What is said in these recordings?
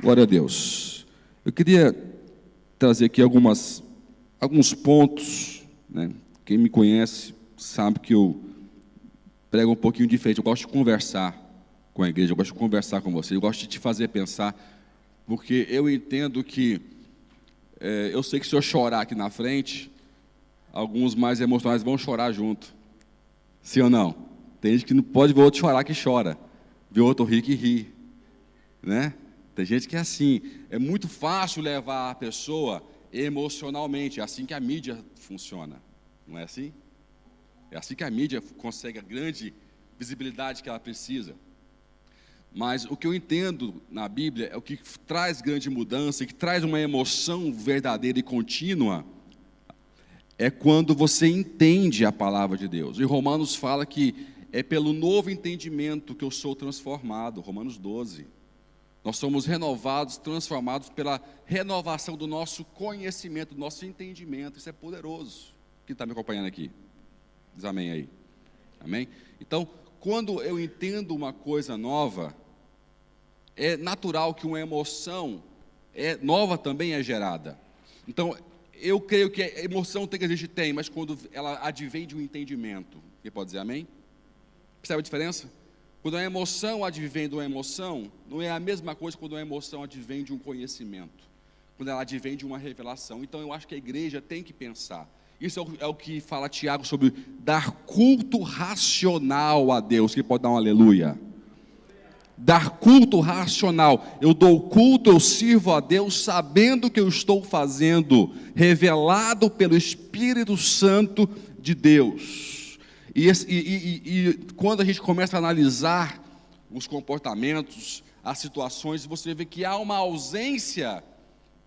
Glória a Deus. Eu queria trazer aqui alguns pontos, né? Quem me conhece sabe que eu prego um pouquinho diferente. Eu gosto de conversar com a igreja, eu gosto de conversar com você, eu gosto de te fazer pensar, porque eu entendo que, eu sei que se eu chorar aqui na frente, alguns mais emocionais vão chorar junto. Sim ou não? Tem gente que não pode ver outro chorar que chora, ver outro rir que ri, né? Tem gente que é assim, é muito fácil levar a pessoa emocionalmente, é assim que a mídia funciona, não é assim? É assim que a mídia consegue a grande visibilidade que ela precisa. Mas o que eu entendo na Bíblia é o que traz grande mudança, que traz uma emoção verdadeira e contínua, é quando você entende a palavra de Deus. E Romanos fala que é pelo novo entendimento que eu sou transformado, Romanos 12. Nós somos renovados, transformados pela renovação do nosso conhecimento, do nosso entendimento. Isso é poderoso. Quem está me acompanhando aqui? Diz amém aí. Amém? Então, quando eu entendo uma coisa nova, é natural que uma emoção nova também é gerada. Então, eu creio que a emoção tem que a gente tem, mas quando ela advém de um entendimento. Quem pode dizer amém? Percebe a diferença? Quando a emoção advém de uma emoção, não é a mesma coisa quando a emoção advém de um conhecimento, quando ela advém de uma revelação. Então eu acho que a igreja tem que pensar. Isso é o que fala Tiago sobre dar culto racional a Deus. Quem pode dar um aleluia? Dar culto racional. Eu dou culto, eu sirvo a Deus sabendo que eu estou fazendo, revelado pelo Espírito Santo de Deus. E quando a gente começa a analisar os comportamentos, as situações, você vê que há uma ausência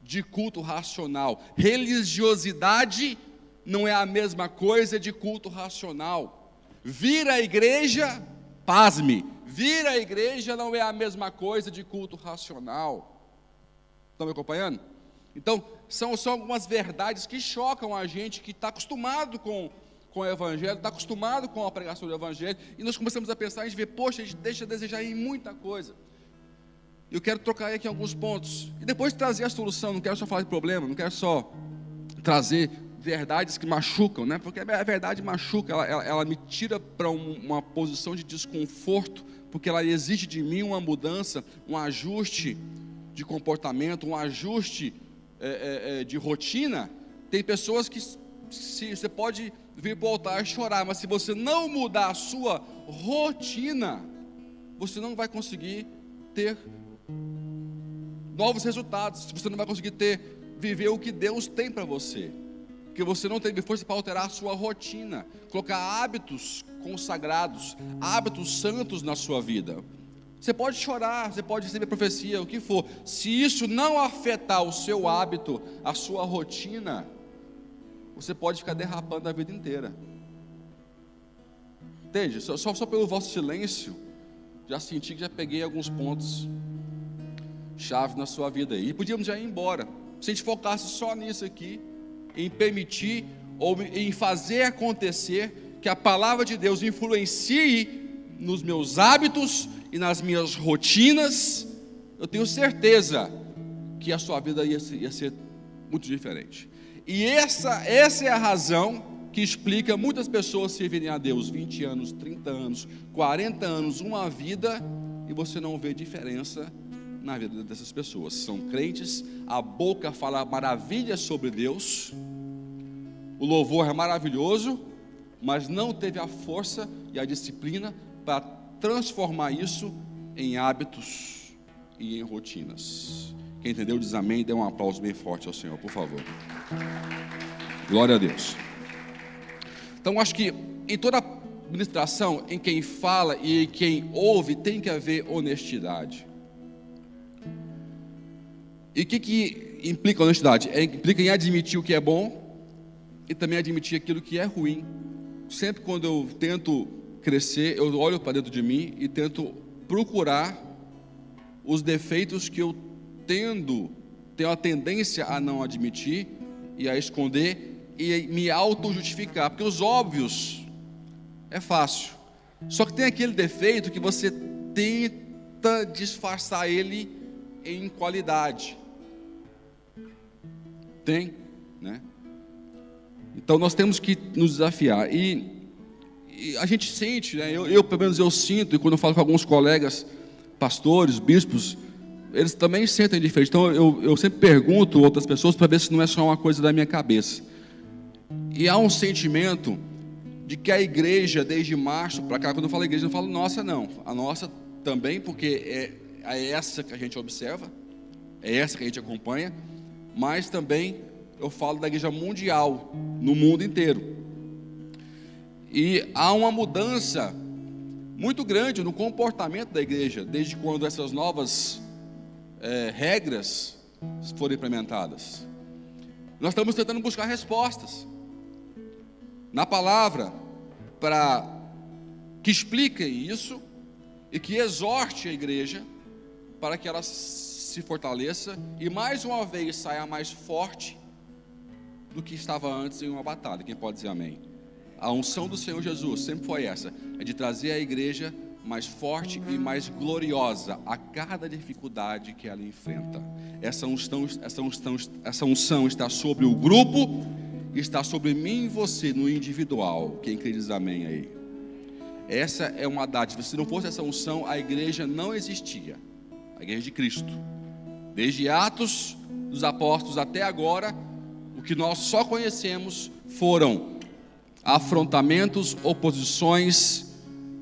de culto racional. Religiosidade não é a mesma coisa de culto racional. Vir à igreja, pasme, vir à igreja não é a mesma coisa de culto racional. Estão me acompanhando? Então, são algumas verdades que chocam a gente que está acostumado com o Evangelho, está acostumado com a pregação do Evangelho, e nós começamos a pensar, a gente vê, poxa, a gente deixa a desejar em muita coisa. Eu quero trocar aqui alguns pontos, e depois trazer a solução. Não quero só falar de problema, não quero só trazer verdades que machucam, né? Porque a verdade machuca, ela me tira para uma posição de desconforto, porque ela exige de mim uma mudança, um ajuste de comportamento, um ajuste de rotina. Tem pessoas que você pode vir para o altar e chorar, mas se você não mudar a sua rotina, você não vai conseguir ter novos resultados, você não vai conseguir viver o que Deus tem para você, porque você não teve força para alterar a sua rotina, colocar hábitos consagrados, hábitos santos na sua vida. Você pode chorar, você pode receber profecia, o que for, se isso não afetar o seu hábito, a sua rotina, você pode ficar derrapando a vida inteira. Entende? Só pelo vosso silêncio, já senti que já peguei alguns pontos chave na sua vida aí. E podíamos já ir embora. Se a gente focasse só nisso aqui, em permitir ou em fazer acontecer que a palavra de Deus influencie nos meus hábitos e nas minhas rotinas, eu tenho certeza que a sua vida ia ser muito diferente. E essa é a razão que explica muitas pessoas servirem a Deus 20 anos, 30 anos, 40 anos, uma vida, e você não vê diferença na vida dessas pessoas. São crentes, a boca fala maravilhas sobre Deus, o louvor é maravilhoso, mas não teve a força e a disciplina para transformar isso em hábitos e em rotinas. Quem entendeu diz amém, dê um aplauso bem forte ao Senhor, por favor. Glória a Deus. Então acho que em toda ministração, em quem fala e em quem ouve, tem que haver honestidade. E o que implica honestidade? Implica em admitir o que é bom e também admitir aquilo que é ruim. Sempre quando eu tento crescer, eu olho para dentro de mim e tento procurar os defeitos que eu tenho a tendência a não admitir e a esconder e me auto-justificar, porque os óbvios é fácil, só que tem aquele defeito que você tenta disfarçar ele em qualidade. Tem, né? Então nós temos que nos desafiar. E a gente sente, né? Pelo menos eu sinto, e quando eu falo com alguns colegas, pastores, bispos, eles também sentem diferente. Então eu sempre pergunto a outras pessoas para ver se não é só uma coisa da minha cabeça. E há um sentimento de que a igreja, desde março para cá, quando eu falo igreja, eu não falo nossa, não. A nossa também, porque é essa que a gente observa, é essa que a gente acompanha, mas também eu falo da igreja mundial, no mundo inteiro. E há uma mudança muito grande no comportamento da igreja, desde quando essas novas regras foram implementadas. Nós estamos tentando buscar respostas na palavra, para que expliquem isso e que exorte a igreja para que ela se fortaleça e mais uma vez saia mais forte do que estava antes em uma batalha. Quem pode dizer amém? A unção do Senhor Jesus sempre foi essa, é de trazer a igreja mais forte e mais gloriosa a cada dificuldade que ela enfrenta. Essa unção está sobre o grupo, está sobre mim e você no individual. Quem crê diz amém aí. Essa é uma dádiva. Se não fosse essa unção, a igreja não existia. A igreja de Cristo, desde Atos dos Apóstolos até agora, o que nós só conhecemos foram afrontamentos, oposições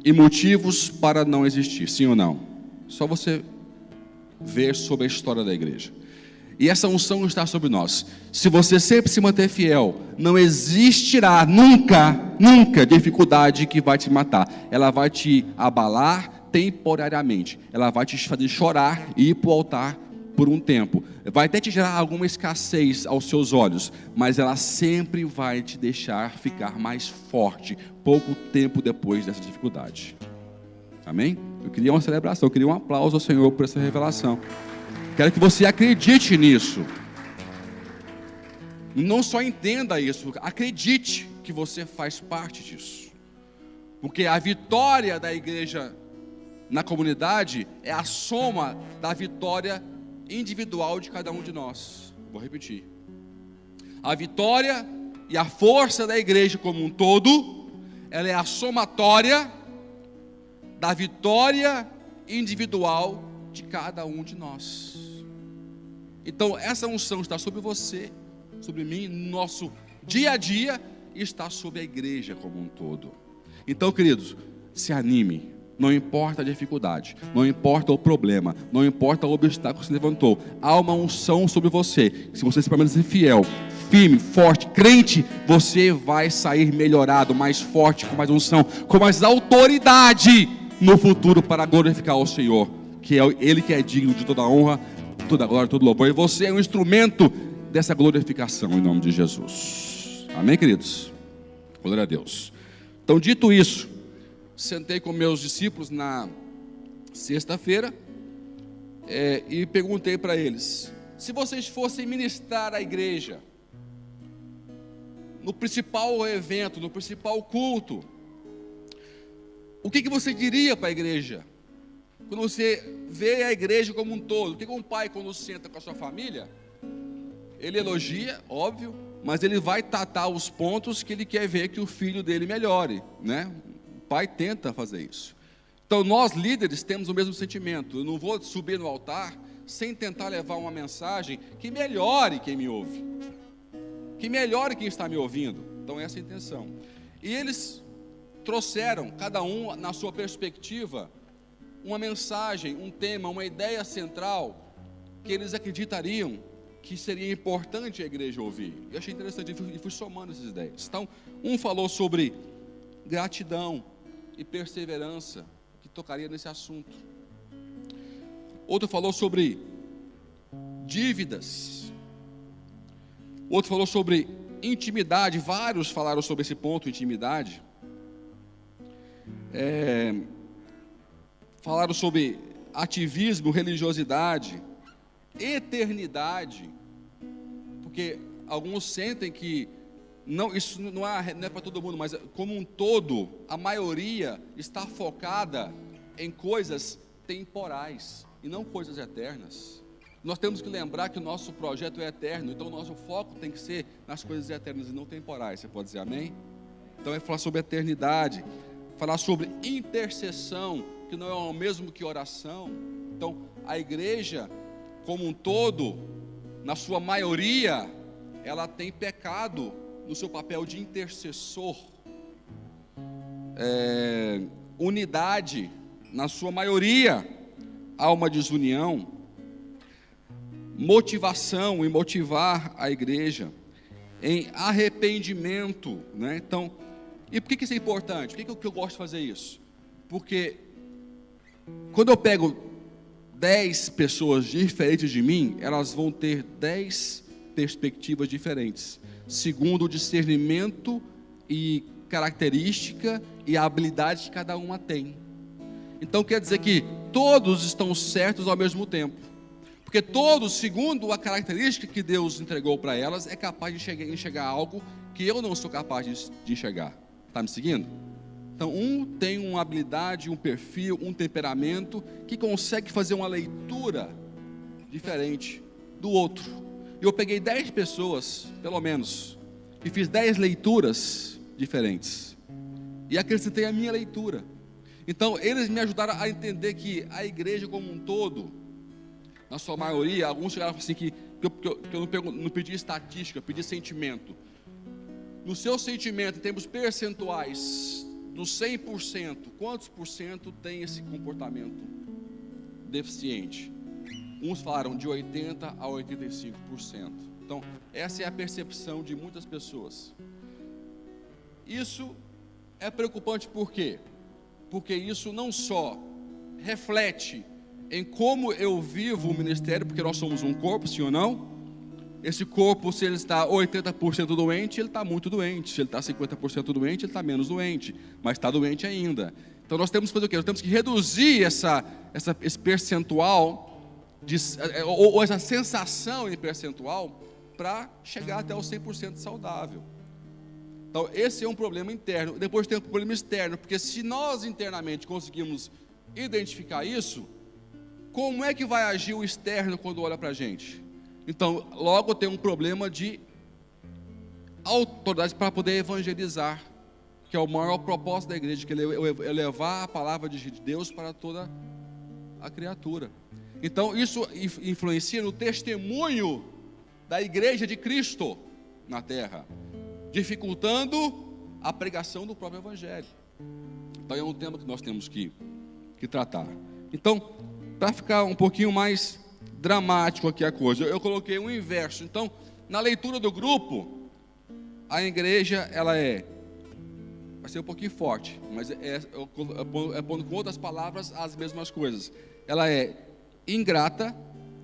e motivos para não existir. Sim ou não? Só você ver sobre a história da igreja. E essa unção está sobre nós. Se você sempre se manter fiel, não existirá nunca dificuldade que vai te matar. Ela vai te abalar temporariamente. Ela vai te fazer chorar e ir para o altar por um tempo. Vai até te gerar alguma escassez aos seus olhos, mas ela sempre vai te deixar ficar mais forte pouco tempo depois dessa dificuldade. Amém? Eu queria uma celebração, eu queria um aplauso ao Senhor por essa revelação. Quero que você acredite nisso. Não só entenda isso, acredite que você faz parte disso. Porque a vitória da igreja na comunidade é a soma da vitória individual de cada um de nós. Vou repetir. A vitória e a força da igreja como um todo, ela é a somatória da vitória individual de cada um de nós. Então essa unção está sobre você, sobre mim, no nosso dia a dia, e está sobre a igreja como um todo. Então, queridos, se anime. Não importa a dificuldade, não importa o problema, não importa o obstáculo que se levantou, há uma unção sobre você. Se você se permanecer fiel, firme, forte, crente, você vai sair melhorado, mais forte, com mais unção, com mais autoridade no futuro para glorificar o Senhor, que é Ele que é digno de toda a honra, toda a glória, todo louvor, e você é um instrumento dessa glorificação em nome de Jesus. Amém, queridos? Glória a Deus. Então, dito isso, sentei com meus discípulos na sexta-feira e perguntei para eles: se vocês fossem ministrar à igreja no principal evento, no principal culto, o que você diria para a igreja? Quando você vê a igreja como um todo, o que um pai, quando senta com a sua família, ele elogia, óbvio, mas ele vai tratar os pontos que ele quer ver que o filho dele melhore, né? O pai tenta fazer isso. Então nós líderes temos o mesmo sentimento. Eu não vou subir no altar sem tentar levar uma mensagem que melhore quem me ouve, que melhore quem está me ouvindo. Então essa é a intenção. E eles trouxeram, cada um na sua perspectiva, uma mensagem, um tema, uma ideia central que eles acreditariam que seria importante a igreja ouvir. Eu achei interessante e fui somando essas ideias. Então, um falou sobre gratidão e perseverança, que tocaria nesse assunto. Outro falou sobre dívidas. Outro falou sobre intimidade. Vários falaram sobre esse ponto, intimidade. Falaram sobre ativismo, religiosidade, eternidade, porque alguns sentem que isso não é para todo mundo, mas como um todo, a maioria está focada em coisas temporais e não coisas eternas. Nós temos que lembrar que o nosso projeto é eterno, então o nosso foco tem que ser nas coisas eternas e não temporais. Você pode dizer amém? Então é falar sobre eternidade, falar sobre intercessão, que não é o mesmo que oração. Então a igreja como um todo, na sua maioria, ela tem pecado no seu papel de intercessor. Unidade, na sua maioria, há uma desunião. Motivação e motivar a igreja em arrependimento, né? Então, e por que isso é importante? Por que eu gosto de fazer isso? Porque quando eu pego 10 pessoas diferentes de mim, elas vão ter 10 perspectivas diferentes, segundo o discernimento e característica e a habilidade que cada uma tem. Então quer dizer que todos estão certos ao mesmo tempo, porque todos, segundo a característica que Deus entregou para elas, é capaz de enxergar algo que eu não sou capaz de enxergar. Está me seguindo? Então um tem uma habilidade, um perfil, um temperamento que consegue fazer uma leitura diferente do outro. Eu peguei 10 pessoas, pelo menos, e fiz 10 leituras diferentes, e acrescentei a minha leitura. Então eles me ajudaram a entender que a igreja como um todo, na sua maioria, alguns chegaram assim que eu não pedi estatística, eu pedi sentimento. No seu sentimento, em termos percentuais, dos 100%, quantos por cento tem esse comportamento deficiente? Uns falaram de 80% a 85%. Então, essa é a percepção de muitas pessoas. Isso é preocupante por quê? Porque isso não só reflete em como eu vivo o ministério, porque nós somos um corpo, sim ou não? Esse corpo, se ele está 80% doente, ele está muito doente. Se ele está 50% doente, ele está menos doente, mas está doente ainda. Então nós temos que fazer o quê? Nós temos que reduzir esse percentual, ou essa sensação em percentual, para chegar até o 100% saudável. Então esse é um problema interno. Depois tem um problema externo, porque se nós internamente conseguimos identificar isso, como é que vai agir o externo quando olha para a gente? Então, logo tem um problema de autoridade para poder evangelizar, que é o maior propósito da igreja, que é levar a palavra de Deus para toda a criatura. Então, isso influencia no testemunho da igreja de Cristo na terra, dificultando a pregação do próprio evangelho. Então, é um tema que nós temos que tratar. Então, para ficar um pouquinho mais dramático aqui a coisa, eu coloquei um inverso. Então, na leitura do grupo, a igreja, vai ser um pouquinho forte, mas eu pondo com outras palavras as mesmas coisas. Ela é ingrata,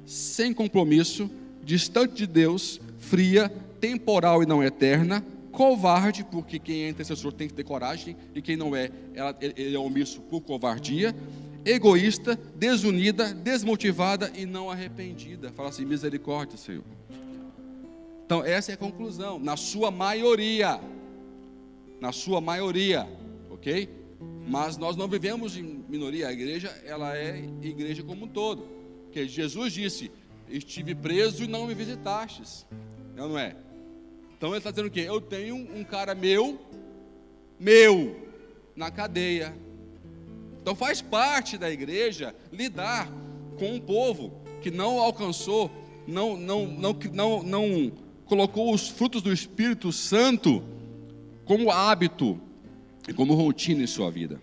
sem compromisso, distante de Deus, fria, temporal e não eterna, covarde, porque quem é intercessor tem que ter coragem, e quem não é, ele é omisso por covardia, egoísta, desunida, desmotivada e não arrependida. Fala assim: misericórdia, Senhor. Então essa é a conclusão, na sua maioria, ok? Mas nós não vivemos em minoria. A igreja, ela é igreja como um todo, porque Jesus disse: estive preso e não me visitastes, não é? Então ele está dizendo o quê? Eu tenho um cara meu na cadeia. Então faz parte da igreja lidar com um povo que não alcançou, não colocou os frutos do Espírito Santo como hábito e como rotina em sua vida,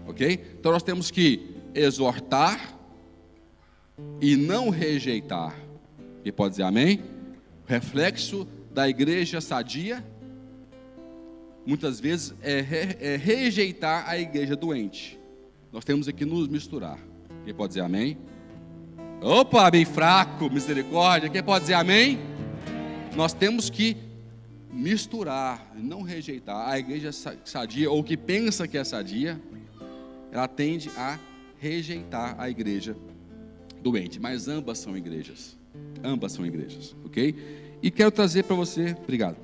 ok? Então nós temos que exortar e não rejeitar. E pode dizer amém? Reflexo da igreja sadia, muitas vezes é rejeitar a igreja doente. Nós temos que nos misturar. Quem pode dizer amém? Opa, bem fraco, misericórdia. Quem pode dizer amém? Nós temos que misturar, não rejeitar. A igreja sadia, ou que pensa que é sadia, ela tende a rejeitar a igreja doente. Mas ambas são igrejas. Ok? E quero trazer para você, obrigado.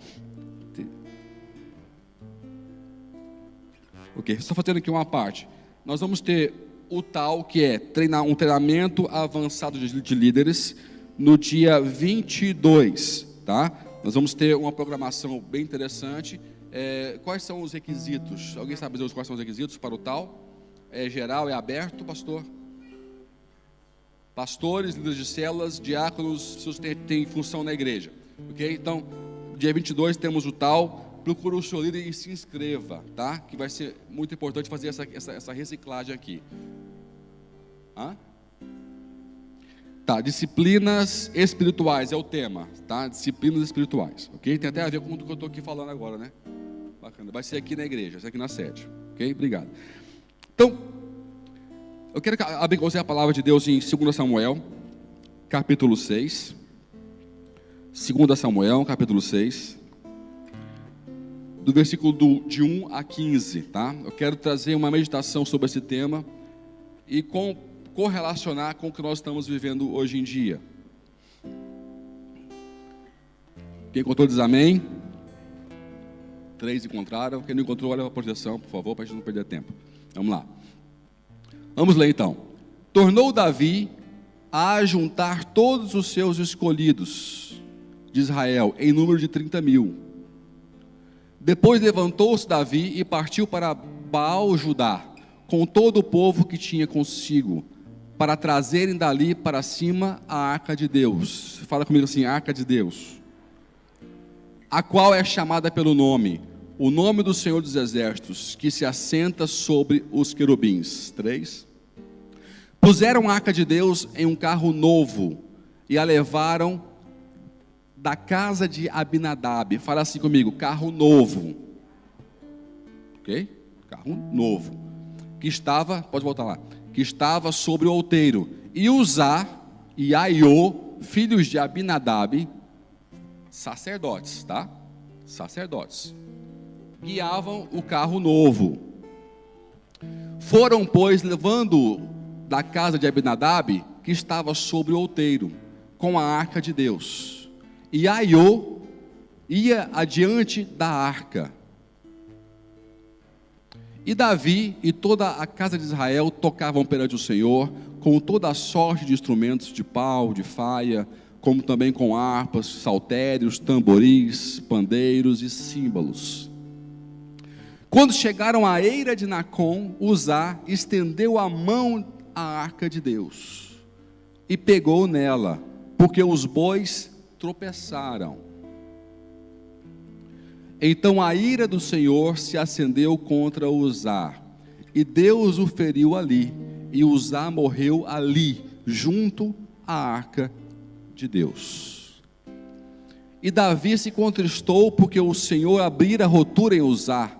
Ok, só fazendo aqui uma parte. Nós vamos ter o tal que é um treinamento avançado de líderes, no dia 22, tá? Nós vamos ter uma programação bem interessante. Quais são os requisitos? Alguém sabe dizer quais são os requisitos para o tal? É geral, é aberto, pastor? Pastores, líderes de células, diáconos, pessoas que têm função na igreja, ok? Então, dia 22 temos o tal. Procura o seu líder e se inscreva, tá? Que vai ser muito importante fazer essa reciclagem aqui. Tá, disciplinas espirituais é o tema, tá? Disciplinas espirituais, ok? Tem até a ver com o que eu estou aqui falando agora, né? Bacana, vai ser aqui na igreja, vai ser aqui na sede, ok? Obrigado. Então, eu quero abrir com você a palavra de Deus em 2 Samuel, capítulo 6. 2 Samuel, capítulo 6. Do versículo de 1 a 15, tá? Eu quero trazer uma meditação sobre esse tema e correlacionar com o que nós estamos vivendo hoje em dia. Quem encontrou diz amém. 3 encontraram. Quem não encontrou, olha a projeção, por favor, para a gente não perder tempo. Vamos lá. Vamos ler então. Tornou Davi a juntar todos os seus escolhidos de Israel, em número de 30.000. Depois levantou-se Davi e partiu para Baal-Judá, com todo o povo que tinha consigo, para trazerem dali para cima a arca de Deus. Fala comigo assim, arca de Deus, a qual é chamada pelo nome, o nome do Senhor dos Exércitos, que se assenta sobre os querubins. 3. Puseram a arca de Deus em um carro novo e a levaram da casa de Abinadab. Fala assim comigo, carro novo, ok? Carro novo, que estava, pode voltar lá, que estava sobre o outeiro, e Uzá e Aiô, filhos de Abinadab, sacerdotes, tá? Sacerdotes, guiavam o carro novo. Foram, pois, levando da casa de Abinadab, que estava sobre o outeiro, com a arca de Deus. E Aiô ia adiante da arca. E Davi e toda a casa de Israel tocavam perante o Senhor, com toda a sorte de instrumentos de pau, de faia, como também com harpas, saltérios, tamboris, pandeiros e símbolos. Quando chegaram à eira de Nacon, Uzá estendeu a mão à arca de Deus e pegou nela, porque os bois tropeçaram. Então a ira do Senhor se acendeu contra Uzá, e Deus o feriu ali, e Uzá morreu ali, junto à arca de Deus. E Davi se contristou, porque o Senhor abrira rotura em Uzá,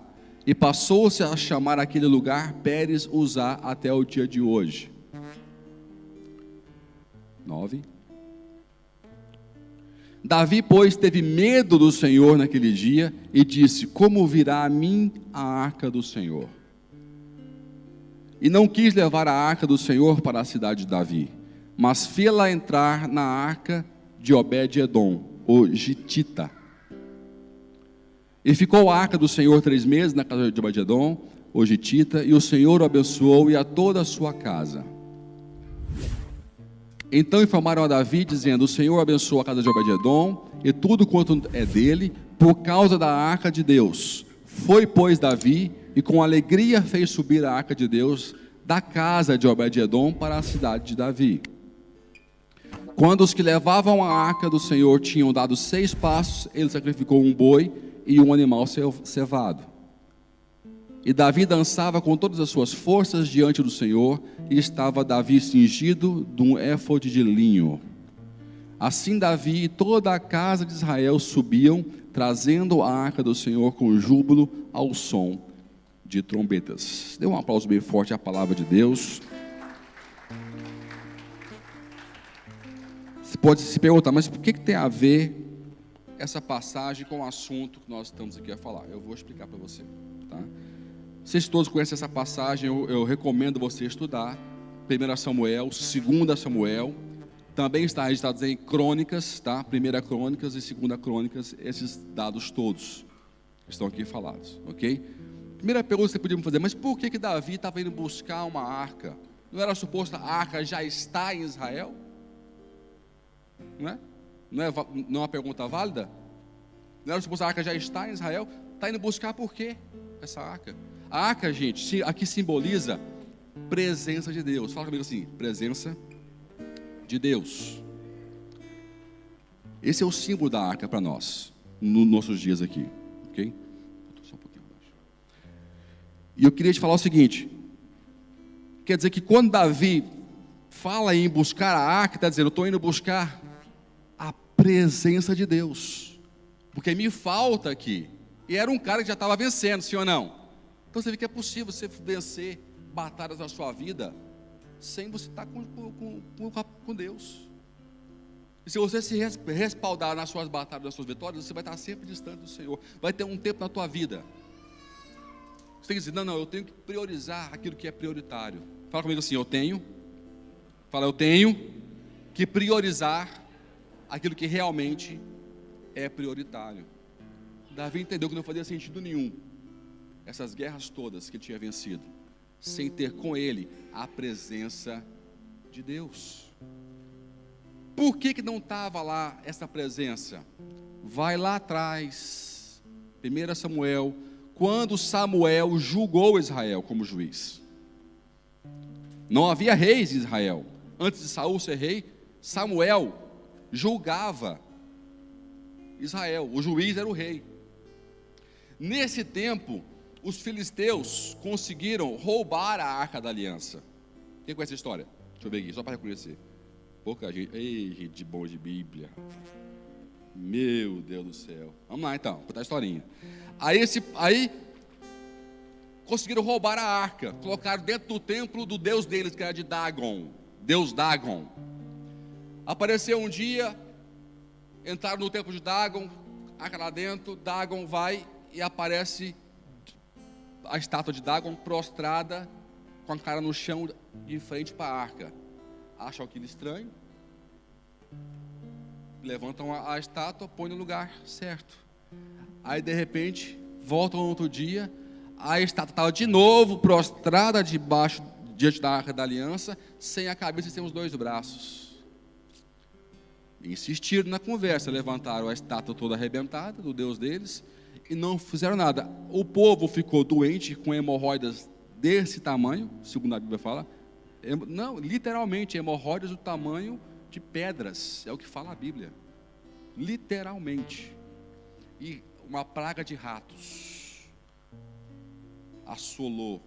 e passou-se a chamar aquele lugar Pérez Uzá até o dia de hoje. 9. Davi, pois, teve medo do Senhor naquele dia e disse: como virá a mim a arca do Senhor? E não quis levar a arca do Senhor para a cidade de Davi, mas fê-la entrar na arca de Obed-edom, o Gitita. E ficou a arca do Senhor 3 meses na casa de Obed-edom, o Gitita, e o Senhor o abençoou e a toda a sua casa. Então informaram a Davi, dizendo: o Senhor abençoou a casa de Obed-edom e tudo quanto é dele, por causa da arca de Deus. Foi, pois, Davi, e com alegria fez subir a arca de Deus da casa de Obed-edom para a cidade de Davi. Quando os que levavam a arca do Senhor tinham dado 6 passos, ele sacrificou um boi e um animal cevado. E Davi dançava com todas as suas forças diante do Senhor, e estava Davi cingido de um éfode de linho. Assim Davi e toda a casa de Israel subiam, trazendo a arca do Senhor com júbilo ao som de trombetas. Dê um aplauso bem forte à palavra de Deus. Você pode se perguntar, mas por que tem a ver essa passagem com o assunto que nós estamos aqui a falar? Eu vou explicar para você, tá? Vocês todos conhecem essa passagem, eu recomendo você estudar 1 Samuel, 2 Samuel, também está registrado em Crônicas, tá? 1 Crônicas e 2 Crônicas, esses dados todos estão aqui falados, ok? Primeira pergunta que você podia me fazer, mas por que Davi estava indo buscar uma arca? Não era suposto a arca já estar em Israel? Não é? Não é uma pergunta válida? Não era suposto a arca já está em Israel? Está indo buscar por quê essa arca? A arca, gente, aqui simboliza presença de Deus. Fala comigo assim, presença de Deus. Esse é o símbolo da arca para nós, nos nossos dias aqui, ok? Só um pouquinho abaixo. E eu queria te falar o seguinte, quer dizer que quando Davi fala em buscar a arca, está dizendo, eu estou indo buscar a presença de Deus, porque me falta aqui. E era um cara que já estava vencendo, sim ou não? Então você vê que é possível você vencer batalhas na sua vida sem você estar com Deus. E se você se respaldar nas suas batalhas, nas suas vitórias, você vai estar sempre distante do Senhor. Vai ter um tempo na tua vida. Você tem que dizer, não, eu tenho que priorizar aquilo que é prioritário. Fala comigo assim, eu tenho que priorizar aquilo que realmente é prioritário. Davi entendeu que não fazia sentido nenhum essas guerras todas que ele tinha vencido, sem ter com ele a presença de Deus. Por que não estava lá essa presença? Vai lá atrás, 1 Samuel, quando Samuel julgou Israel como juiz. Não havia reis em Israel. Antes de Saul ser rei, Samuel julgava Israel, o juiz era o rei. Nesse tempo, os filisteus conseguiram roubar a arca da aliança. Quem conhece a história? Deixa eu ver aqui, só para reconhecer. Pouca gente, ei, gente bom de Bíblia. Meu Deus do céu. Vamos lá então, contar a historinha. Aí conseguiram roubar a arca, colocaram dentro do templo do deus deles, que era de Dagon, Deus Dagon. Apareceu um dia, entraram no templo de Dagon, arca lá dentro, Dagon vai e aparece a estátua de Dagon prostrada, com a cara no chão, de frente para a arca. Acham aquilo estranho, levantam a estátua, põem no lugar certo. Aí de repente, voltam no outro dia, a estátua estava de novo prostrada debaixo, diante da arca da aliança, sem a cabeça e sem os dois braços. Insistiram na conversa, levantaram a estátua toda arrebentada do Deus deles e não fizeram nada. O povo ficou doente com hemorroidas desse tamanho, segundo a Bíblia fala. Não, literalmente, hemorroidas do tamanho de pedras, é o que fala a Bíblia. Literalmente. E uma praga de ratos assolou.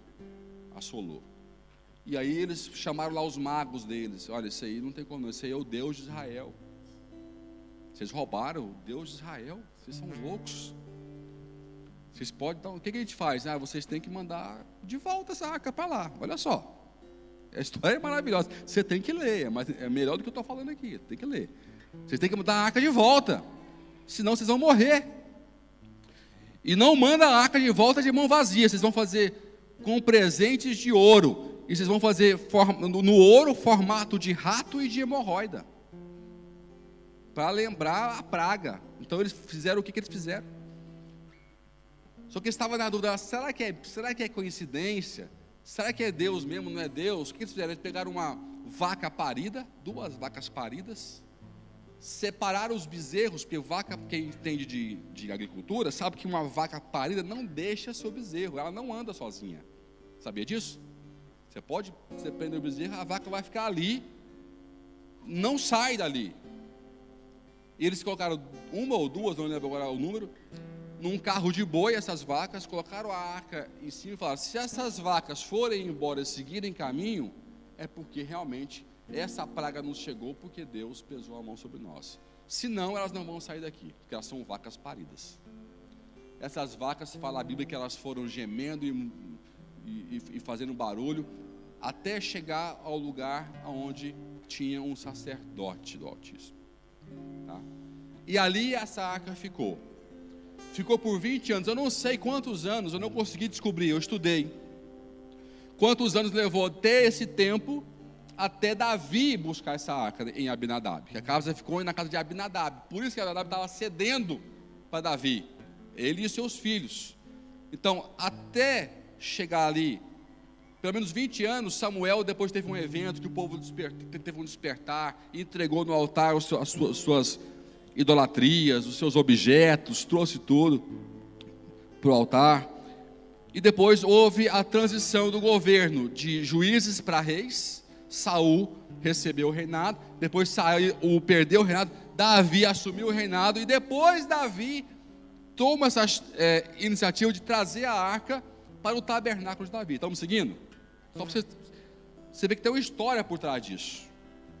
E aí eles chamaram lá os magos deles. Olha, isso aí não tem como não, isso aí é o Deus de Israel. Vocês roubaram o Deus de Israel, vocês são loucos. Vocês podem dar, o que a gente faz? Vocês têm que mandar de volta essa arca para lá, olha só. A história é maravilhosa, você tem que ler, mas é melhor do que eu estou falando aqui, tem que ler. Vocês têm que mandar a arca de volta, senão vocês vão morrer. E não manda a arca de volta de mão vazia, vocês vão fazer com presentes de ouro, e vocês vão fazer no ouro formato de rato e de hemorroida, para lembrar a praga. Então eles fizeram o que eles fizeram. Só que eles estavam na dúvida, será que é coincidência? Será que é Deus mesmo, não é Deus? O que eles fizeram? Eles pegaram uma vaca parida, 2 vacas paridas, separaram os bezerros, porque vaca, quem entende de agricultura, sabe que uma vaca parida não deixa seu bezerro, ela não anda sozinha. Sabia disso? Você prende o bezerro, a vaca vai ficar ali, não sai dali. E eles colocaram 1 ou 2, não lembro agora o número, num carro de boi, essas vacas, colocaram a arca em cima e falaram, se essas vacas forem embora e seguirem caminho, é porque realmente essa praga nos chegou, porque Deus pesou a mão sobre nós. Senão elas não vão sair daqui, porque elas são vacas paridas. Essas vacas, fala a Bíblia, que elas foram gemendo e fazendo barulho, até chegar ao lugar onde tinha um sacerdote do Altíssimo. Tá? E ali essa arca ficou por 20 anos, eu não sei quantos anos, eu não consegui descobrir, eu estudei quantos anos levou até esse tempo, até Davi buscar essa arca em Abinadab, que a casa ficou na casa de Abinadab, por isso que Abinadab estava cedendo para Davi, ele e seus filhos. Então, até chegar ali pelo menos 20 anos, Samuel depois teve um evento que o povo teve um despertar, e entregou no altar as suas idolatrias, os seus objetos, trouxe tudo para o altar. E depois houve a transição do governo de juízes para reis. Saul recebeu o reinado, depois Saul perdeu o reinado, Davi assumiu o reinado, e depois Davi toma essa iniciativa de trazer a arca para o tabernáculo de Davi. Estamos seguindo? Só para você ver que tem uma história por trás disso,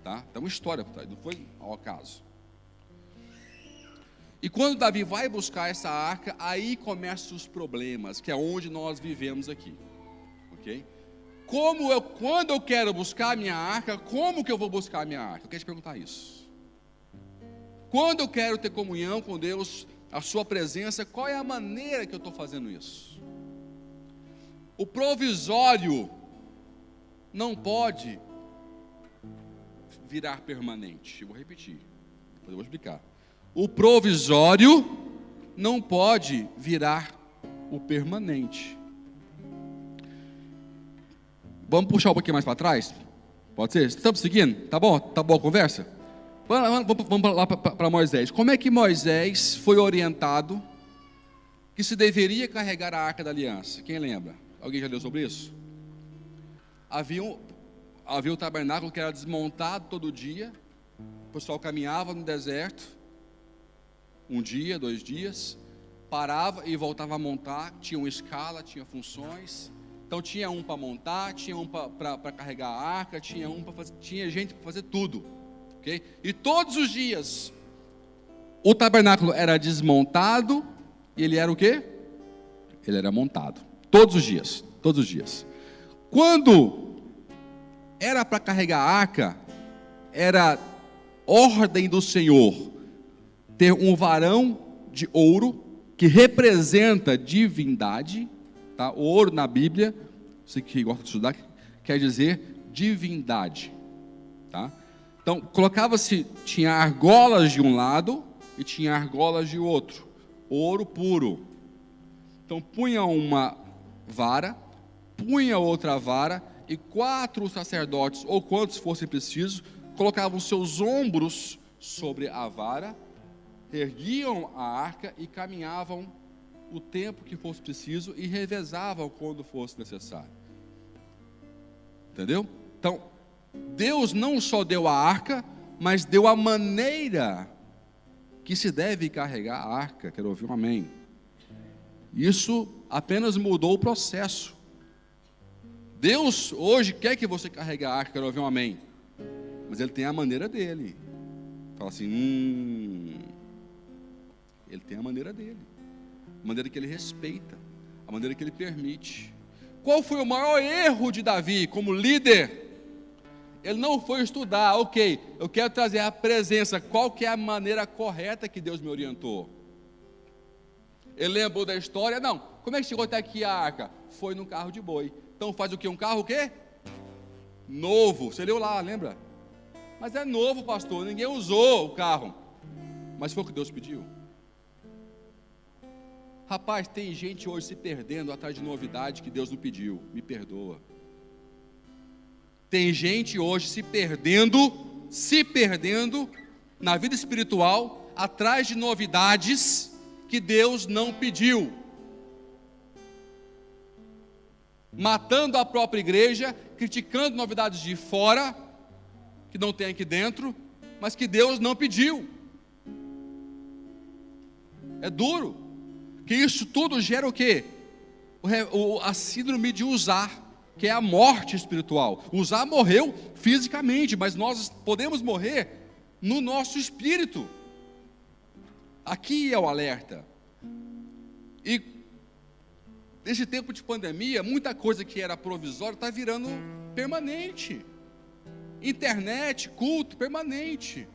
tá? Tem uma história por trás, não foi ao acaso. E quando Davi vai buscar essa arca, aí começam os problemas, que é onde nós vivemos aqui, ok? Quando eu quero buscar a minha arca, como que eu vou buscar a minha arca? Eu quero te perguntar isso. Quando eu quero ter comunhão com Deus, a sua presença, qual é a maneira que eu estou fazendo isso? O provisório não pode virar permanente. Eu vou repetir, depois eu vou explicar. O provisório não pode virar o permanente. Vamos puxar um pouquinho mais para trás? Pode ser? Estamos seguindo? Tá bom? Tá boa a conversa? Vamos lá para Moisés. Como é que Moisés foi orientado que se deveria carregar a arca da aliança? Quem lembra? Alguém já leu sobre isso? Havia o tabernáculo que era desmontado todo dia. O pessoal caminhava no deserto, um dia, 2 dias, parava e voltava a montar. Tinha uma escala, tinha funções. Então tinha um para montar, tinha um para carregar a arca, tinha gente para fazer tudo, ok? E todos os dias o tabernáculo era desmontado e ele era o quê? Ele era montado. Todos os dias, todos os dias. Quando era para carregar a arca, era ordem do Senhor ter um varão de ouro que representa divindade, tá? O ouro na Bíblia, você que gosta de estudar, quer dizer divindade, tá? Então colocava-se, tinha argolas de um lado e tinha argolas de outro, ouro puro. Então punha uma vara, punha outra vara, e 4 sacerdotes, ou quantos fossem precisos, colocavam seus ombros sobre a vara, erguiam a arca e caminhavam o tempo que fosse preciso e revezavam quando fosse necessário. Entendeu? Então, Deus não só deu a arca, mas deu a maneira que se deve carregar a arca. Quero ouvir um amém. Isso apenas mudou o processo. Deus hoje quer que você carregue a arca. Quero ouvir um amém. Mas Ele tem a maneira dele. Fala assim, Ele tem a maneira dele, a maneira que Ele respeita, a maneira que Ele permite. Qual foi o maior erro de Davi como líder? Ele não foi estudar, ok, eu quero trazer a presença, qual que é a maneira correta que Deus me orientou? Ele lembrou da história? Não. Como é que chegou até aqui a arca? Foi num carro de boi. Então faz o que? Um carro o quê? Novo. Você leu lá, lembra? Mas é novo, pastor, ninguém usou o carro. Mas foi o que Deus pediu. Rapaz, tem gente hoje se perdendo atrás de novidade que Deus não pediu. Me perdoa. Tem gente hoje se perdendo na vida espiritual atrás de novidades que Deus não pediu. Matando a própria igreja, criticando novidades de fora, que não tem aqui dentro, mas que Deus não pediu. É duro, que isso tudo gera o quê? A síndrome de Uzá, que é a morte espiritual. Uzá morreu fisicamente, mas nós podemos morrer no nosso espírito. Aqui é o alerta. E nesse tempo de pandemia, muita coisa que era provisória está virando permanente. Internet, culto, permanente.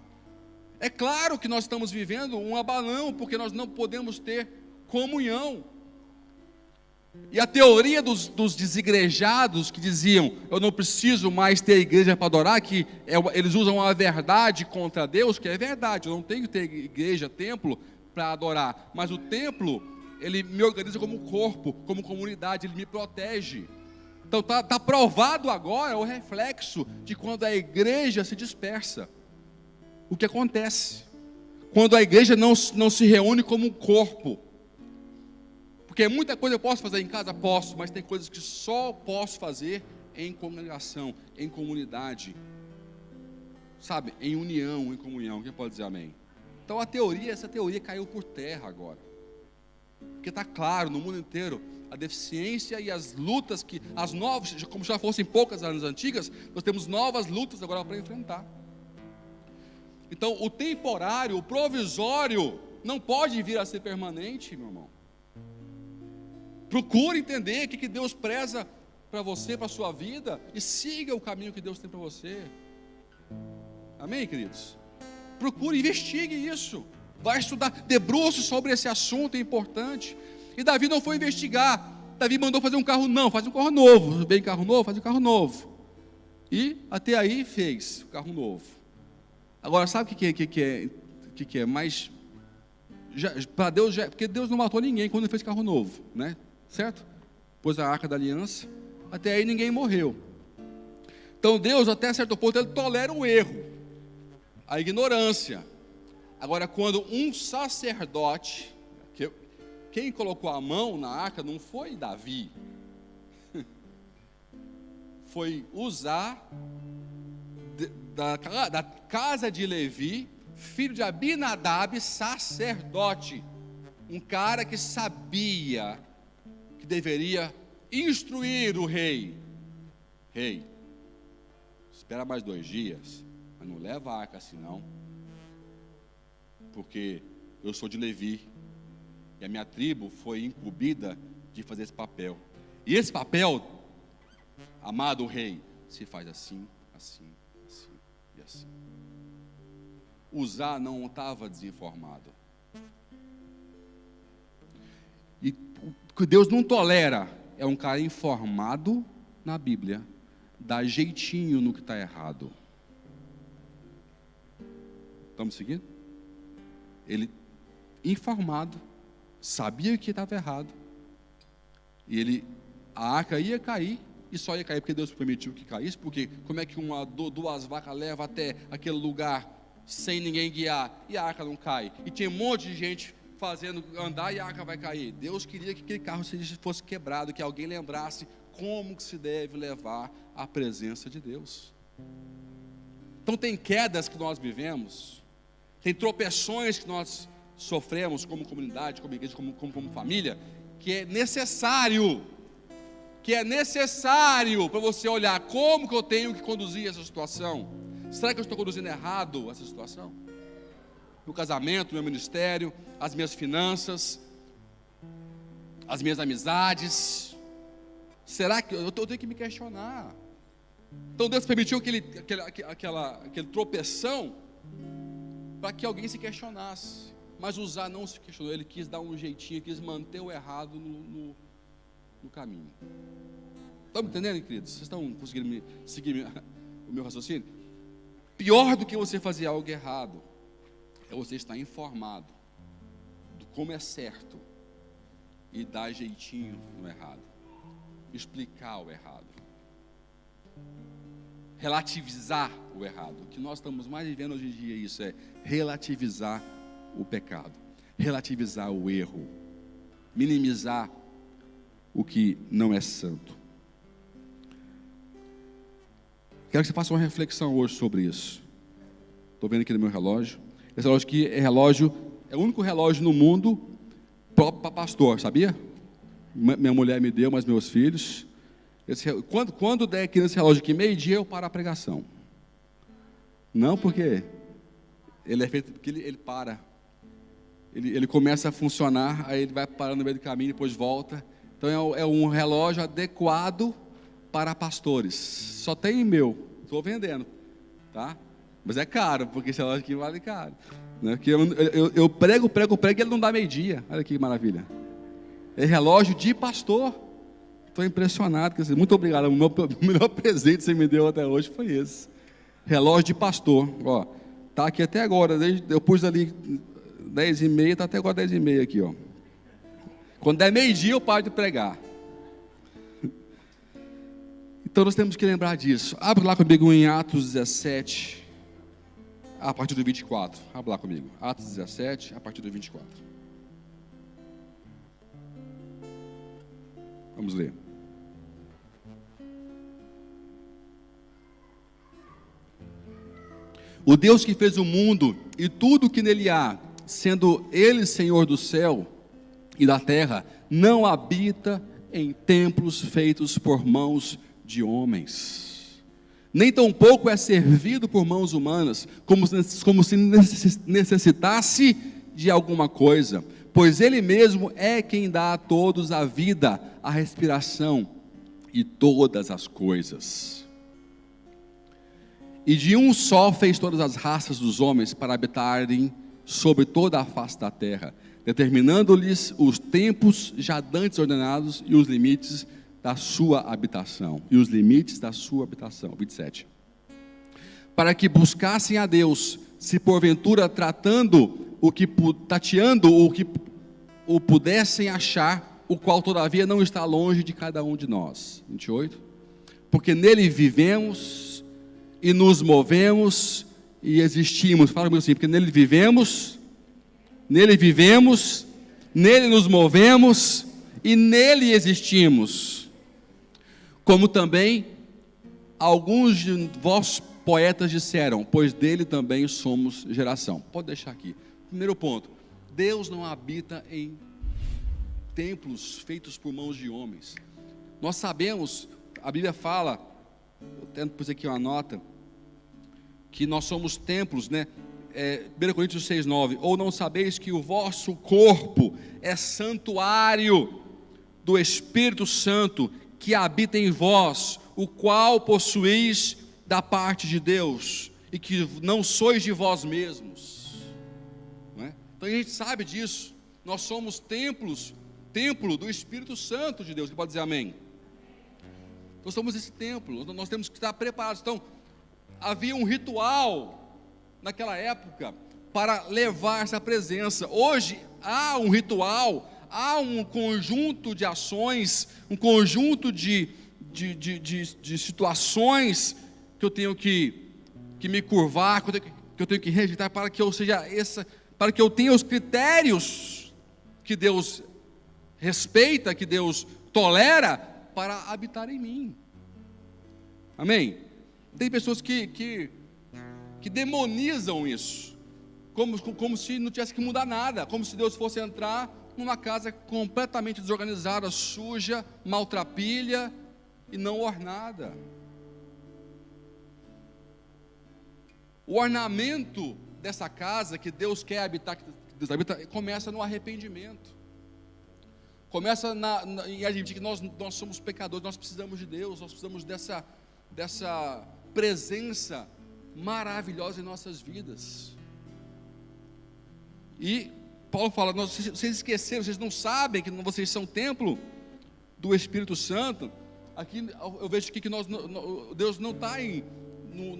É claro que nós estamos vivendo um abalão, porque nós não podemos ter comunhão. E a teoria dos desigrejados que diziam, eu não preciso mais ter igreja para adorar, que eles usam a verdade contra Deus, que é verdade, eu não tenho que ter igreja, templo para adorar, mas o templo, ele me organiza como corpo, como comunidade, ele me protege. Então está provado agora o reflexo de quando a igreja se dispersa. O que acontece? Quando a igreja não se reúne como um corpo. Porque muita coisa eu posso fazer em casa, posso, mas tem coisas que só posso fazer em congregação, em comunidade. Sabe, em união, em comunhão. Quem pode dizer amém? Então essa teoria caiu por terra agora. Porque está claro no mundo inteiro a deficiência e as lutas as novas, como já fossem poucas anos antigas, nós temos novas lutas agora para enfrentar. Então o temporário, o provisório, não pode vir a ser permanente, meu irmão. Procure entender o que Deus preza para você, para a sua vida, e siga o caminho que Deus tem para você. Amém, queridos? Procure, investigue isso. Vai estudar, debruce sobre esse assunto, é importante. E Davi não foi investigar. Davi mandou fazer um carro, não, faz um carro novo. Vem carro novo, faz um carro novo. E até aí fez o carro novo. Agora, sabe o que é mais... Para Deus, porque Deus não matou ninguém quando ele fez carro novo, né? Certo? Pôs a arca da aliança, até aí ninguém morreu. Então Deus, até certo ponto, ele tolera o erro, a ignorância. Agora, quando um sacerdote, quem colocou a mão na arca não foi Davi, foi Uzá, da casa de Levi, filho de Abinadab, sacerdote, um cara que sabia que deveria instruir o rei. Rei, espera mais 2 dias, mas não leva a arca assim não, porque eu sou de Levi, e a minha tribo foi incumbida de fazer esse papel, e esse papel, amado rei, se faz assim, assim, assim e assim. Uzá não estava desinformado, e o que Deus não tolera é um cara informado na Bíblia, dá jeitinho no que está errado. Estamos seguindo? Ele, informado, sabia que estava errado, e a arca ia cair, e só ia cair porque Deus permitiu que caísse, porque como é que 2 vacas leva até aquele lugar sem ninguém guiar, e a arca não cai? E tinha um monte de gente fazendo andar e a arca vai cair. Deus queria que aquele carro fosse quebrado, que alguém lembrasse como que se deve levar à presença de Deus. Então tem quedas que nós vivemos, tem tropeções que nós sofremos como comunidade, como igreja, como família, que é necessário para você olhar como que eu tenho que conduzir essa situação. Será que eu estou conduzindo errado essa situação? Meu casamento, meu ministério, as minhas finanças, as minhas amizades. Será que eu tenho que me questionar? Então Deus permitiu aquele tropeção para que alguém se questionasse. Mas Uzá não se questionou, ele quis dar um jeitinho, quis manter o errado no caminho. Estão me entendendo, queridos? Vocês estão conseguindo seguir o meu raciocínio? Pior do que você fazer algo errado é você estar informado do como é certo e dar jeitinho no errado, explicar o errado, relativizar o errado. O que nós estamos mais vivendo hoje em dia, isso é relativizar o pecado, relativizar o erro, minimizar o que não é santo. Quero que você faça uma reflexão hoje sobre isso. Estou vendo aqui no meu relógio. Esse relógio aqui é o único relógio no mundo próprio para pastor, sabia? Minha mulher me deu, mas meus filhos. Quando der aqui nesse relógio aqui, 12:30, eu paro a pregação. Não, porque ele é feito, porque ele para. Ele começa a funcionar, aí ele vai parando no meio do caminho, depois volta. Então é um relógio adequado para pastores. Só tem meu, estou vendendo, tá? Mas é caro, porque esse relógio aqui vale caro, né? Porque eu prego e ele não dá 12:00. Olha que maravilha. É relógio de pastor. Estou impressionado. Muito obrigado. O melhor presente que você me deu até hoje foi esse. Relógio de pastor. Ó, tá aqui até agora. Eu pus ali 10:30, está até agora 10:30 aqui, ó. Quando der 12:00, eu paro de pregar. Então nós temos que lembrar disso. Abre lá comigo em Atos 17, a partir do 24. Abre lá comigo. Atos 17, a partir do 24. Vamos ler. O Deus que fez o mundo e tudo o que nele há, sendo Ele Senhor do céu e da terra, não habita em templos feitos por mãos de homens, nem tampouco é servido por mãos humanas, como se necessitasse de alguma coisa, pois Ele mesmo é quem dá a todos a vida, a respiração e todas as coisas. E de um só fez todas as raças dos homens para habitarem sobre toda a face da terra, determinando-lhes os tempos já dantes ordenados e os limites da sua habitação. 27. Para que buscassem a Deus, se porventura tateando o que o pudessem achar, o qual todavia não está longe de cada um de nós. 28. Porque nele vivemos e nos movemos e existimos. Fala comigo assim, porque nele vivemos, nele nos movemos e nele existimos. Como também alguns de vós poetas disseram, pois dele também somos geração. Pode deixar aqui. Primeiro ponto, Deus não habita em templos feitos por mãos de homens. Nós sabemos, a Bíblia fala, eu tento pôr aqui uma nota, que nós somos templos, né? 1 Coríntios 6,9, ou não sabeis que o vosso corpo é santuário do Espírito Santo, que habita em vós, o qual possuís da parte de Deus, e que não sois de vós mesmos, não é? Então a gente sabe disso, nós somos templo do Espírito Santo de Deus, que pode dizer amém? Nós somos esse templo, nós temos que estar preparados. Então, havia um ritual naquela época para levar essa presença. Hoje há um ritual, há um conjunto de ações, um conjunto de situações que eu tenho que me curvar, que eu tenho que rejeitar para que eu seja para que eu tenha os critérios que Deus respeita, que Deus tolera para habitar em mim. Amém? Tem pessoas que demonizam isso, como se não tivesse que mudar nada, como se Deus fosse entrar numa casa completamente desorganizada, suja, maltrapilha e não ornada. O ornamento dessa casa que Deus quer habitar, que Deus habita, começa no arrependimento. Começa em admitir que nós somos pecadores, nós precisamos de Deus, nós precisamos dessa presença maravilhosa em nossas vidas. E Paulo fala, vocês esqueceram, vocês não sabem que vocês são templo do Espírito Santo. Aqui eu vejo que Deus não está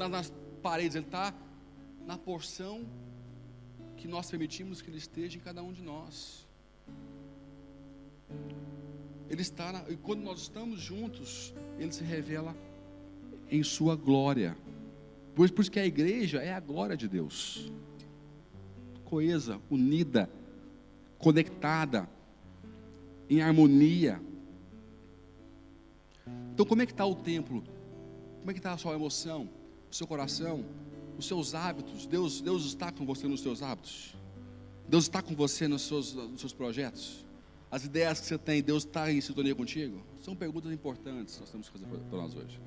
nas paredes, Ele está na porção que nós permitimos que Ele esteja em cada um de nós. Ele está, e quando nós estamos juntos, Ele se revela em sua glória. Por isso que a igreja é a glória de Deus, coesa, unida, conectada, em harmonia. Então como é que está o templo? Como é que está a sua emoção, o seu coração, os seus hábitos? Deus está com você nos seus hábitos? Deus está com você nos seus projetos? As ideias que você tem, Deus está em sintonia contigo? São perguntas importantes que nós temos que fazer para nós hoje,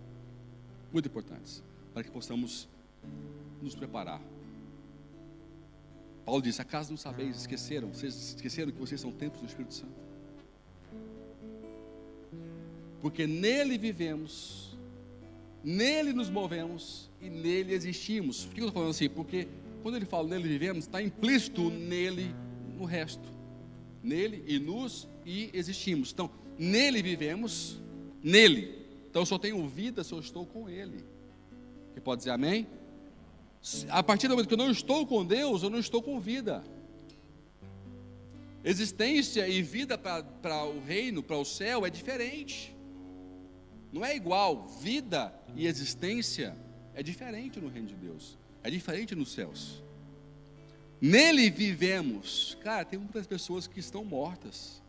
muito importantes, para que possamos nos preparar. Paulo disse, acaso não sabeis, vocês esqueceram que vocês são templos do Espírito Santo? Porque nele vivemos, nele nos movemos e nele existimos. Por que eu estou falando assim? Porque quando ele fala nele vivemos, está implícito nele, no resto. Nele e existimos. Então, nele vivemos, nele. Então, eu só tenho vida se eu estou com Ele. Você pode dizer amém? A partir do momento que eu não estou com Deus, eu não estou com vida. Existência e vida para o reino, para o céu, é diferente. não é igual. Vida e existência é diferente no reino de Deus, é diferente nos céus. Nele vivemos. Cara, tem muitas pessoas que estão mortas.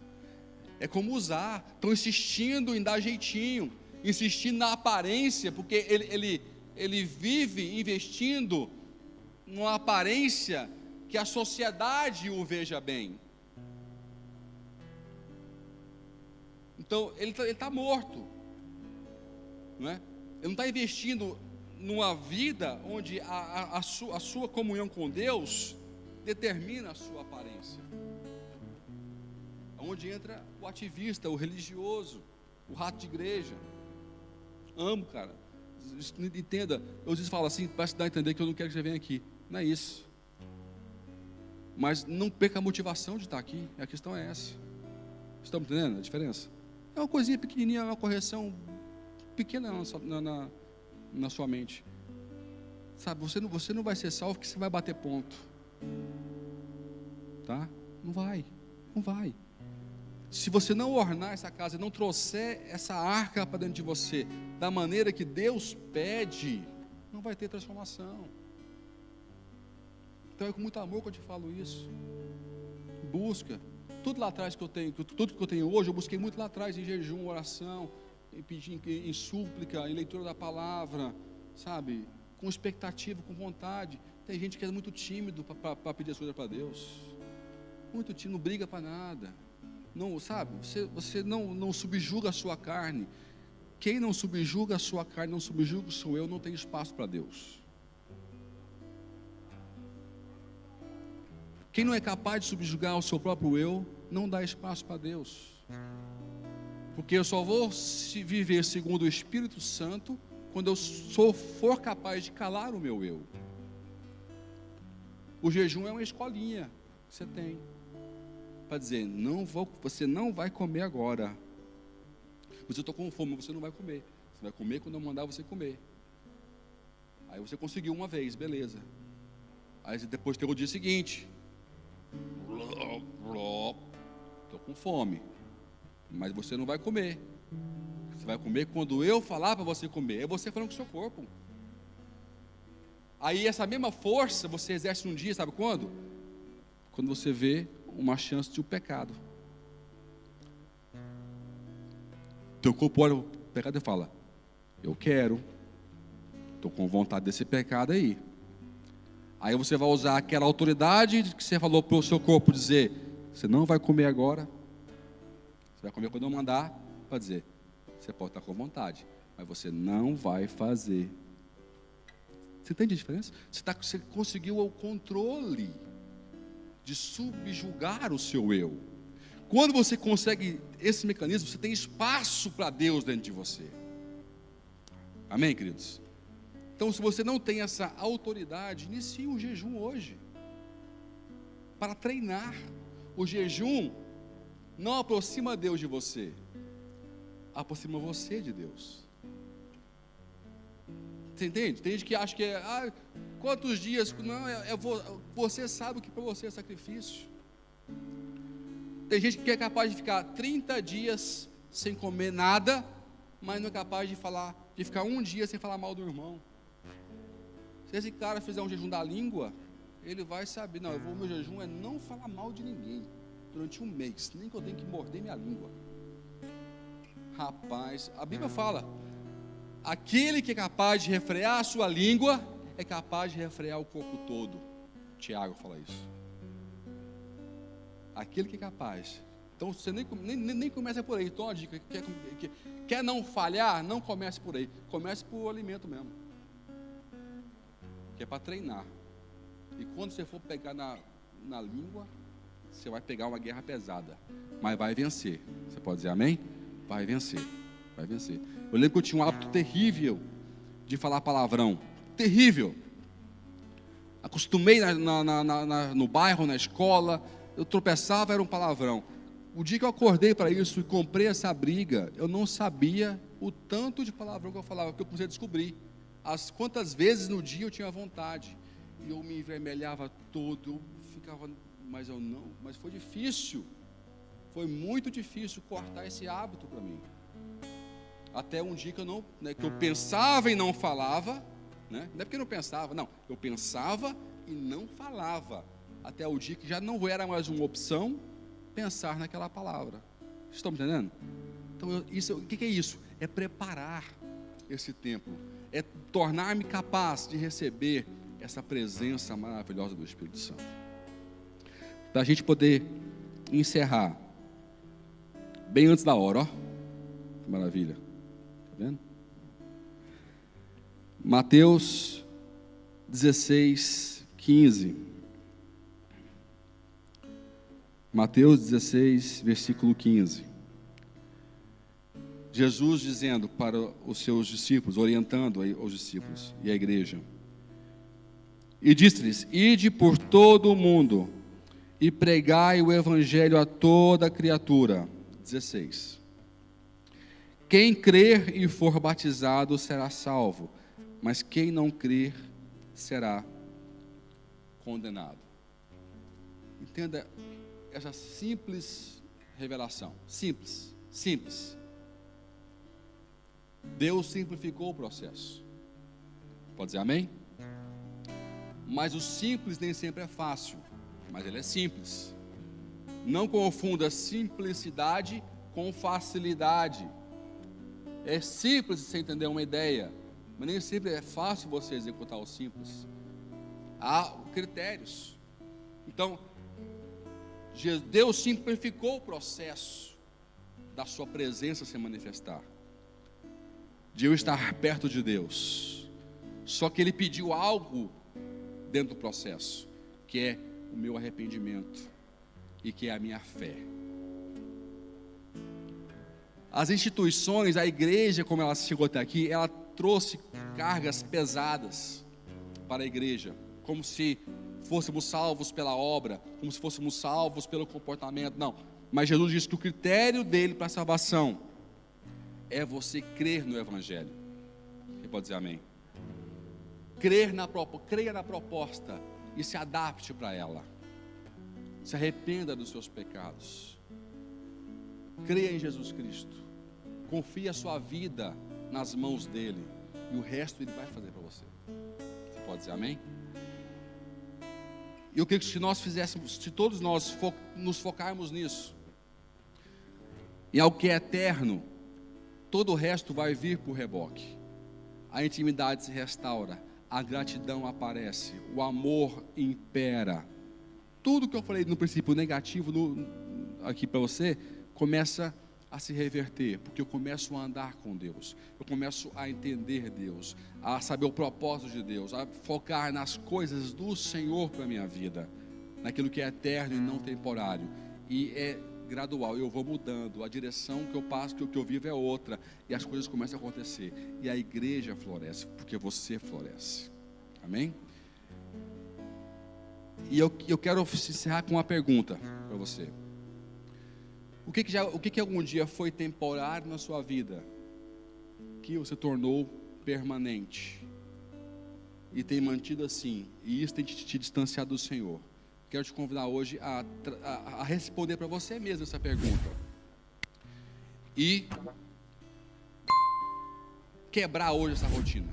É como usar, estão insistindo em dar jeitinho, insistindo na aparência, porque ele vive investindo numa aparência que a sociedade o veja bem. Então, ele está morto, não é? Ele não está investindo numa vida onde a sua comunhão com Deus determina a sua aparência. Onde entra o ativista, o religioso, o rato de igreja. Amo, cara. Entenda, eu às vezes falo assim, para se dar a entender que eu não quero que você venha aqui. Não é isso. Mas não perca a motivação de estar aqui. A questão é essa. Estão entendendo a diferença? É uma coisinha pequenininha, uma correção pequena na sua mente. Sabe, você não vai ser salvo porque você vai bater ponto. Tá? Não vai. Se você não ornar essa casa, não trouxer essa arca para dentro de você, da maneira que Deus pede, não vai ter transformação. Então é com muito amor que eu te falo isso. Busca. Tudo lá atrás que eu tenho, tudo que eu tenho hoje, eu busquei muito lá atrás, em jejum, oração, em súplica, em leitura da palavra, sabe? Com expectativa, com vontade. Tem gente que é muito tímido para pedir as coisas para Deus. Muito tímido, não briga para nada. Não, sabe? Você não subjuga a sua carne. Quem não subjuga a sua carne, não subjuga o seu eu, não tem espaço para Deus. Quem não é capaz de subjugar o seu próprio eu, não dá espaço para Deus. Porque eu só vou viver segundo o Espírito Santo quando eu for capaz de calar o meu eu. O jejum é uma escolinha que você tem para dizer, você não vai comer agora. Você está com fome, você não vai comer. Você vai comer quando eu mandar você comer. Aí você conseguiu uma vez, beleza. Aí depois tem o dia seguinte. Estou com fome. Mas você não vai comer. Você vai comer quando eu falar para você comer. É você falando com o seu corpo. Aí essa mesma força você exerce um dia, sabe quando? Quando você vê uma chance de um pecado. Teu corpo olha o pecado e fala, eu quero, estou com vontade desse pecado aí. Aí você vai usar aquela autoridade que você falou para o seu corpo dizer, você não vai comer agora, você vai comer quando eu mandar, para dizer, você pode estar com vontade, mas você não vai fazer. Você entende a diferença? Você conseguiu o controle de subjugar o seu eu. Quando você consegue esse mecanismo, você tem espaço para Deus dentro de você. Amém, queridos? Então, se você não tem essa autoridade, inicie um jejum hoje, para treinar. O jejum não aproxima Deus de você, aproxima você de Deus. Você entende? Tem gente que acha que quantos dias? Não, você sabe o que para você é sacrifício. Tem gente que é capaz de ficar 30 dias sem comer nada, mas não é capaz de ficar um dia sem falar mal do irmão. Se esse cara fizer um jejum da língua, ele vai saber, não, o meu jejum é não falar mal de ninguém durante um mês, nem que eu tenha que morder minha língua. Rapaz, a Bíblia fala, aquele que é capaz de refrear a sua língua, é capaz de refrear o corpo todo. Tiago fala isso. Aquele que é capaz. Então você nem começa por aí. Então a dica, quer não falhar, não comece por aí. Comece por alimento mesmo. Que é para treinar. E quando você for pegar na língua, você vai pegar uma guerra pesada. Mas vai vencer. Você pode dizer amém? Vai vencer. Vai vencer. Eu lembro que eu tinha um hábito terrível de falar palavrão. Terrível. Acostumei no bairro, na escola. Eu tropeçava, era um palavrão. O dia que eu acordei para isso e comprei essa briga, eu não sabia o tanto de palavrão que eu falava, porque eu comecei a descobrir quantas vezes no dia eu tinha vontade, e eu me envermelhava todo, eu ficava, mas foi difícil, foi muito difícil cortar esse hábito para mim. Até um dia que eu não, né, que eu pensava e não falava, né? Não é porque eu não pensava, não. Eu pensava e não falava. Até o dia que já não era mais uma opção pensar naquela palavra. Vocês estão me entendendo? Então, o que é isso? É preparar esse tempo. É tornar-me capaz de receber essa presença maravilhosa do Espírito Santo. Para a gente poder encerrar, bem antes da hora, ó. Que maravilha. Tá vendo? Mateus 16, 15. Mateus 16, versículo 15. Jesus dizendo para os seus discípulos, orientando os discípulos e a igreja. E disse-lhes: ide por todo o mundo e pregai o evangelho a toda criatura. 16. Quem crer e for batizado será salvo, mas quem não crer será condenado. Entenda essa simples revelação. Simples. Deus simplificou o processo. Pode dizer amém? Mas o simples nem sempre é fácil, mas ele é simples. Não confunda simplicidade com facilidade. É simples você entender uma ideia, mas nem sempre é fácil você executar o simples. Há critérios. Então, Deus simplificou o processo da sua presença se manifestar, de eu estar perto de Deus. Só que Ele pediu algo dentro do processo, que é o meu arrependimento e que é a minha fé. As instituições, a igreja, como ela chegou até aqui, ela trouxe cargas pesadas para a igreja, como se fôssemos salvos pela obra, como se fôssemos salvos pelo comportamento. Não, mas Jesus disse que o critério dele para a salvação é você crer no Evangelho. Você pode dizer amém? Creia na proposta e se adapte para ela. Se arrependa dos seus pecados. Creia em Jesus Cristo. Confie a sua vida nas mãos dele. E o resto ele vai fazer para você. Você pode dizer amém? E eu creio que se nós fizéssemos, se todos nós nos focarmos nisso, e ao que é eterno, todo o resto vai vir por reboque. A intimidade se restaura, a gratidão aparece, o amor impera. Tudo que eu falei no princípio negativo aqui para você, começa a se reverter, porque eu começo a andar com Deus, eu começo a entender Deus, a saber o propósito de Deus, a focar nas coisas do Senhor para a minha vida, naquilo que é eterno e não temporário, e é gradual, eu vou mudando, a direção que eu passo, que eu vivo é outra, e as coisas começam a acontecer, e a igreja floresce, porque você floresce, amém? E eu quero encerrar com uma pergunta para você. O que algum dia foi temporário na sua vida, que você tornou permanente, e tem mantido assim, e isso tem te distanciado do Senhor? Quero te convidar hoje a responder para você mesmo essa pergunta, e quebrar hoje essa rotina,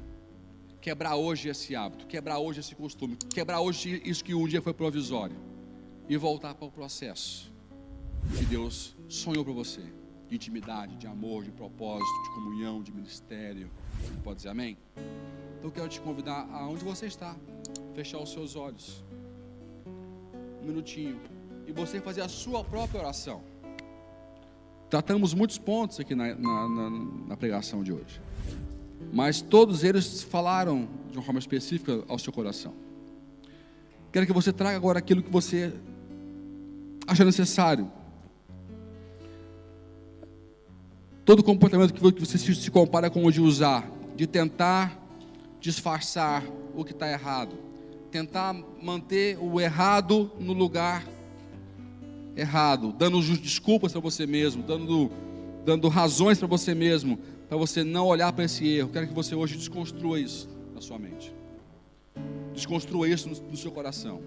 quebrar hoje esse hábito, quebrar hoje esse costume, quebrar hoje isso que um dia foi provisório, e voltar para o processo que Deus sonhou para você, de intimidade, de amor, de propósito, de comunhão, de ministério. Pode dizer amém? Então eu quero te convidar aonde você está, fechar os seus olhos, um minutinho, e você fazer a sua própria oração. Tratamos muitos pontos aqui na pregação de hoje, mas todos eles falaram de uma forma específica ao seu coração. Quero que você traga agora aquilo que você acha necessário. Todo comportamento que você se compara com o de usar, de tentar disfarçar o que está errado, tentar manter o errado no lugar errado, dando desculpas para você mesmo, dando razões para você mesmo, para você não olhar para esse erro. Quero que você hoje desconstrua isso na sua mente, desconstrua isso no seu coração.